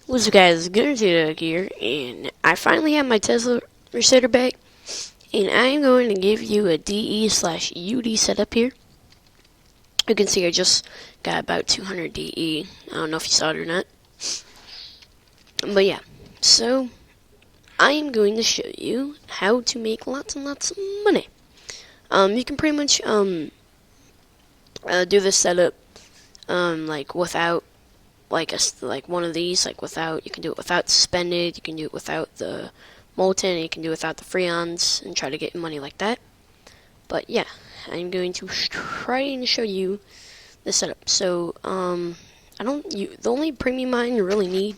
What's up, guys? Gunners here, and I finally have my Tesla Crusader back, and I am going to give you a DE/UD setup here. You can see I just got about 200 DE. I don't know if you saw it or not, but yeah. So I am going to show you how to make lots and lots of money. You can pretty much do this setup like without like one of these, like without, you can do it without suspended, you can do it without the molten, you can do it without the freons, and try to get money like that. But yeah, I'm going to try and show you the setup. So the only premium mine you really need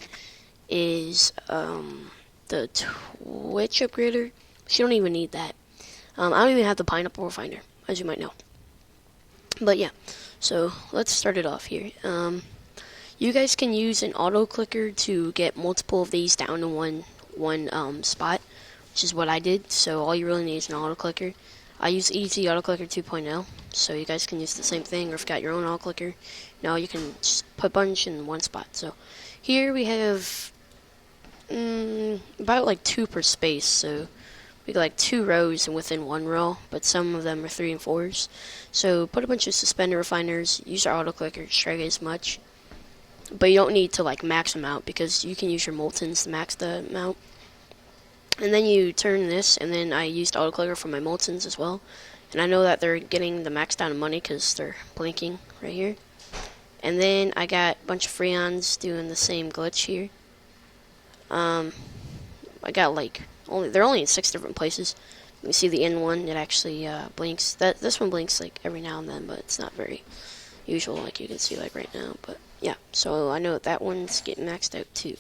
is the Twitch upgrader. So you don't even need that. I don't even have the pineapple refiner, as you might know. But yeah, so let's start it off here. You guys can use an auto clicker to get multiple of these down to one spot, which is what I did. So all you really need is an auto clicker. I use Easy Auto Clicker 2.0, so you guys can use the same thing, or if you got your own auto clicker, you can just put a bunch in one spot. So here we have about like 2 per space, so we got like 2 rows and within 1 row, but some of them are 3 and 4s. So put a bunch of suspender refiners, use our auto clicker, try to get as much. But you don't need to like max them out, because you can use your moltens to max the amount. And then you turn this, and then I used auto clicker for my moltens as well. And I know that they're getting the max down of money because they're blinking right here. And then I got a bunch of freons doing the same glitch here. I got like they're only in 6 different places. You can see the end one, it actually blinks. This one blinks like every now and then, but it's not very usual, like you can see like right now. But yeah, so I know that one's getting maxed out too.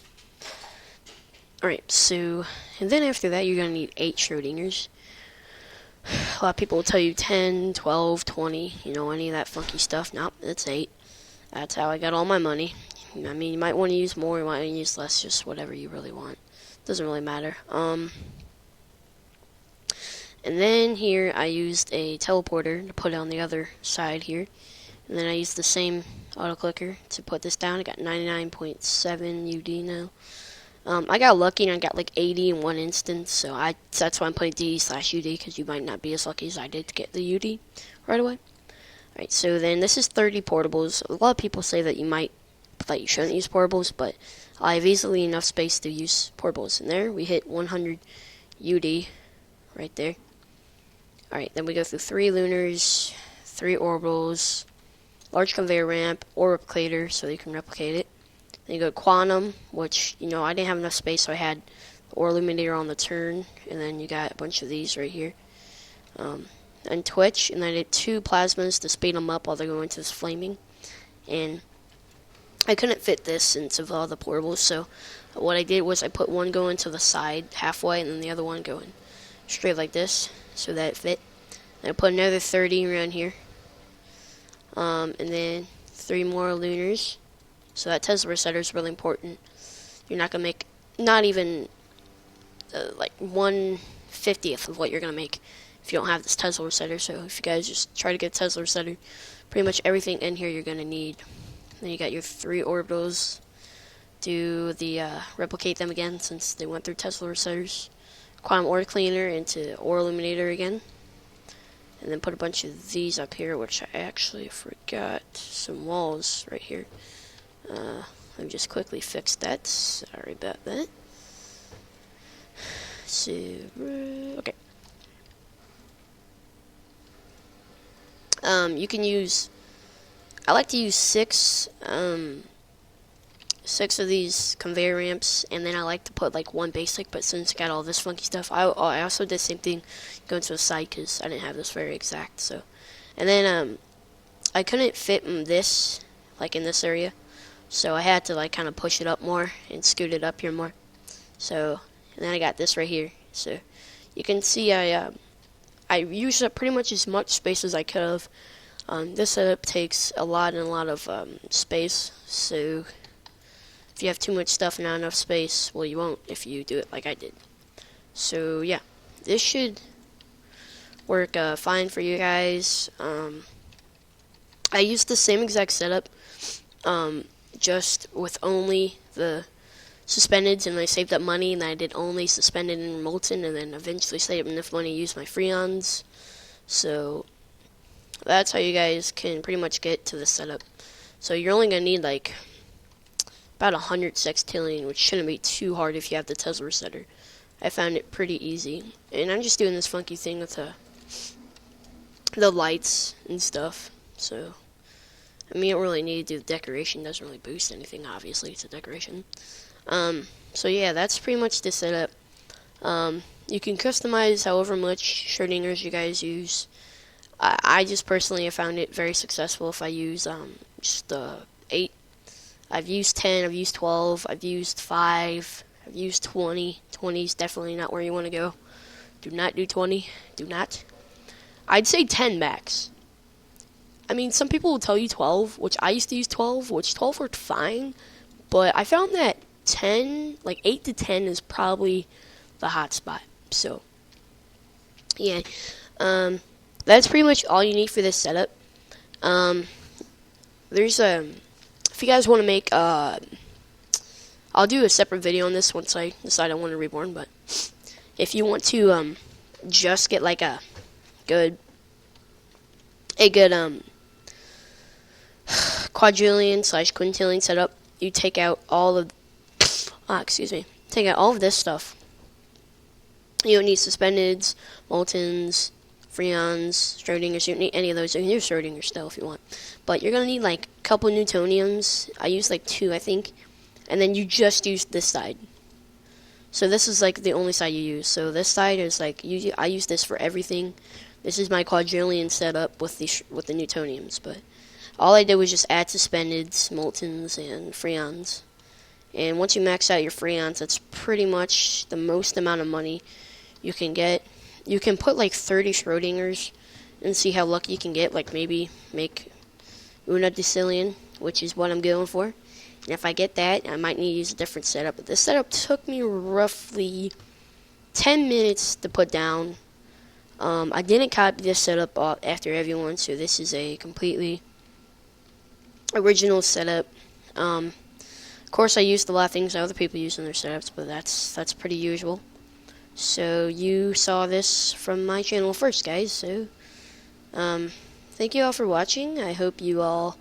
Alright, so, and then after that you're going to need 8 Schrodingers. A lot of people will tell you 10, 12, 20, any of that funky stuff. Nope, it's 8. That's how I got all my money. I mean, you might want to use more, you might want to use less, just whatever you really want. Doesn't really matter. And then here I used a teleporter to put it on the other side here. And then I used the same auto clicker to put this down. I got 99.7 UD now. I got lucky and I got like 80 in one instance, so that's why I'm putting DE/UD, because you might not be as lucky as I did to get the UD right away. Alright, so then this is 30 portables. A lot of people say that you shouldn't use portables, but I have easily enough space to use portables. And there, we hit 100 UD right there. Alright, then we go through 3 lunars, 3 orbitals, large conveyor ramp, or replicator, so you can replicate it. Then you go quantum, which, I didn't have enough space, so I had the ore illuminator on the turn, and then you got a bunch of these right here. And Twitch, and then I did 2 plasmas to speed them up while they're going into this flaming. And I couldn't fit this into all the portables, so what I did was I put one going to the side halfway, and then the other one going straight like this, so that it fit. And I put another 30 around here. And then 3 more lunars. So that Tesla resetter is really important. You're not going to make, not even like 1/50th of what you're going to make if you don't have this Tesla resetter. So if you guys just try to get a Tesla resetter, pretty much everything in here you're going to need. Then you got your 3 orbitals. Do the replicate them again, since they went through Tesla resetters. Quantum ore cleaner into ore illuminator again. And then put a bunch of these up here, which I actually forgot some walls right here. Let me just quickly fix that. Sorry about that. So, okay. You can use, I like to use 6 of these conveyor ramps, and then I like to put like 1 basic, but since I got all this funky stuff, I also did the same thing going to the side, because I didn't have this very exact. So, and then I couldn't fit this like in this area, so I had to like kind of push it up more and scoot it up here more. So, and then I got this right here, so you can see I used up pretty much as much space as I could have. This setup takes a lot of space, so if you have too much stuff and not enough space, well, you won't if you do it like I did. So yeah, this should work fine for you guys. I used the same exact setup, just with only the suspendeds, and I saved up money, and I did only suspended and molten, and then eventually saved up enough money to use my freons. So that's how you guys can pretty much get to the setup. So you're only gonna need like about 100 sextillion, which shouldn't be too hard if you have the Tesla resetter. I found it pretty easy, and I'm just doing this funky thing with the lights and stuff. So I mean, you don't really need to do the decoration. Doesn't really boost anything. Obviously, it's a decoration. So yeah, that's pretty much the setup. You can customize however much Schrodinger's you guys use. I just personally have found it very successful if I use just 8. I've used 10, I've used 12, I've used 5, I've used 20. 20 is definitely not where you want to go. Do not do 20. Do not. I'd say 10 max. I mean, some people will tell you 12, which I used to use 12, which 12 worked fine, but I found that 10, like 8 to 10 is probably the hot spot. So, yeah. That's pretty much all you need for this setup. There's if you guys want to make I'll do a separate video on this once I decide I want to reborn, but if you want to just get like a good quadrillion / quintillion setup, you take out all of take out all of this stuff. You don't need suspendeds, moltens, freons, Schrodinger's. You don't need any of those. You can use Schrodinger still if you want, but you're gonna need like a couple Newtoniums. I used like 2, I think, and then you just use this side. So this is like the only side you use. So this side is like I use this for everything. This is my quadrillion setup with the Newtoniums, but all I did was just add suspendeds, moltens, and freons. And once you max out your freons, that's pretty much the most amount of money you can get. You can put like 30 Schrodingers and see how lucky you can get. Like maybe make una decillion, which is what I'm going for. And if I get that, I might need to use a different setup. But this setup took me roughly 10 minutes to put down. I didn't copy this setup after everyone, so this is a completely original setup. Of course, I used a lot of things that other people use in their setups, but that's pretty usual. So you saw this from my channel first, guys. So thank you all for watching. I hope you all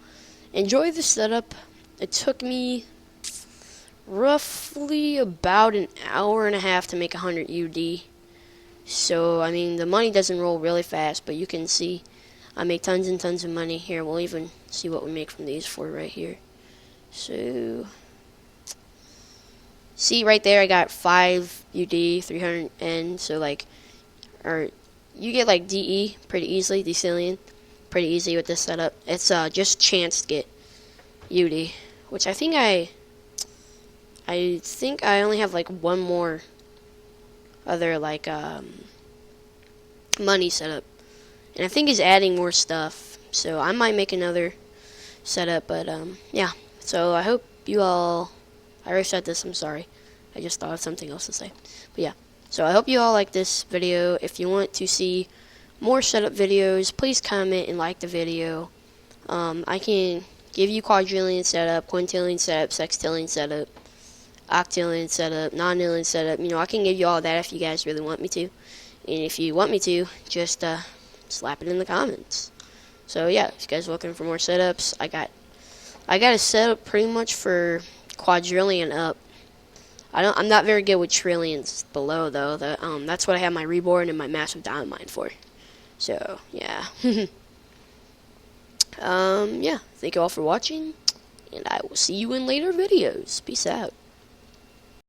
enjoy the setup. It took me roughly about an hour and a half to make 100 UD. So I mean, the money doesn't roll really fast, but you can see I make tons and tons of money. Here, we'll even see what we make from these 4 right here. So see right there, I got 5 UD, 300 N. So like, or you get like DE pretty easily, decillion, pretty easy with this setup. It's just chance to get UD, which I think I only have like one more other like money setup, and I think he's adding more stuff. So I might make another setup, but yeah. So I hope you all. I already said this, I'm sorry. I just thought of something else to say. But yeah, so I hope you all like this video. If you want to see more setup videos, please comment and like the video. I can give you quadrillion setup, quintillion setup, sextillion setup, octillion setup, nonillion setup. You know, I can give you all that if you guys really want me to. And if you want me to, just slap it in the comments. So yeah, if you guys are looking for more setups, I got a setup pretty much for quadrillion up. I'm not very good with trillions below though. That's what I have my reborn and my massive diamond mine for. So yeah. Yeah. Thank you all for watching, and I will see you in later videos. Peace out.